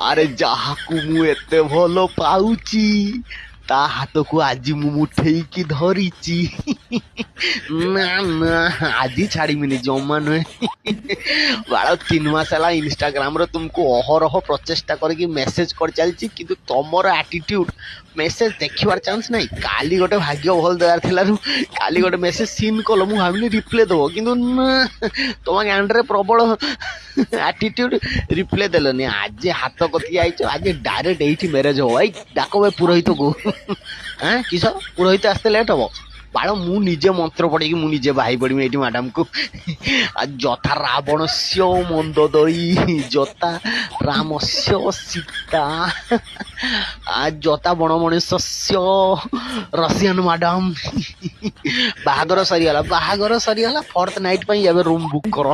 ଆରେ ଯାହାକୁ ମୁଁ ଏତେ ଭଲ ପାଉଛି ତା ହାତକୁ ଆଜି ମୁଁ ମୁଠେଇକି ଧରିଛି। ନା ନା ଆଜି ଛାଡ଼ିବିନି ଜମା ନୁହେଁ। ବାଳ 3 ମାସ ହେଲା ଇନଷ୍ଟାଗ୍ରାମରେ ତୁମକୁ ଅହରହ ପ୍ରଚେଷ୍ଟା କରିକି ମେସେଜ କରି ଚାଲିଛି, କିନ୍ତୁ ତମର ଆଟିଟ୍ୟୁଡ ମେସେଜ ଦେଖିବାର ଚାନ୍ସ ନାହିଁ। କାଲି ଗୋଟେ ଭାଗ୍ୟ ଭଲ ଦେବାର ଥିଲାରୁ କାଲି ଗୋଟେ ମେସେଜ ସିନ୍ କଲ, ମୁଁ ଭାବିଲି ରିପ୍ଲେ ଦବ, କିନ୍ତୁ ନା ତମ ଗାଣ୍ଡରେ ପ୍ରବଳ ଆଟିଟ୍ୟୁଡ, ରିପ୍ଲେ ଦେଲନି। ଆଜି ହାତ କତିକି ଆଇଛ, ଆଜି ଡାଇରେକ୍ଟ ଏଇଠି ମ୍ୟାରେଜ ହବ। ଏଇ ଡାକ ଭାଇ ପୁରୋହିତକୁ। କିସ ପୁରୋହିତ ଆସିତେ ଲେଟ୍ ହବ? ବାଳ ମୁଁ ନିଜେ ମନ୍ତ୍ର ପଢେଇକି ମୁଁ ନିଜେ ବାହି ପଡିମି ଏଇଠି ମ୍ୟାଡାମକୁ। ଯଥା ରାବଣସ୍ୟ ମନ୍ଦୋଦରୀ ଯଥା ରାମସ୍ୟ ସୀତା ଯଥା ବଣ ମଣିଷ ରସିଆନ ମ୍ୟାଡାମ। ବାହାଘର ସରିଗଲା, ଫୋର୍ଥ ନାଇଟ୍ ପାଇଁ ଏବେ ରୁମ୍ ବୁକ୍ କର।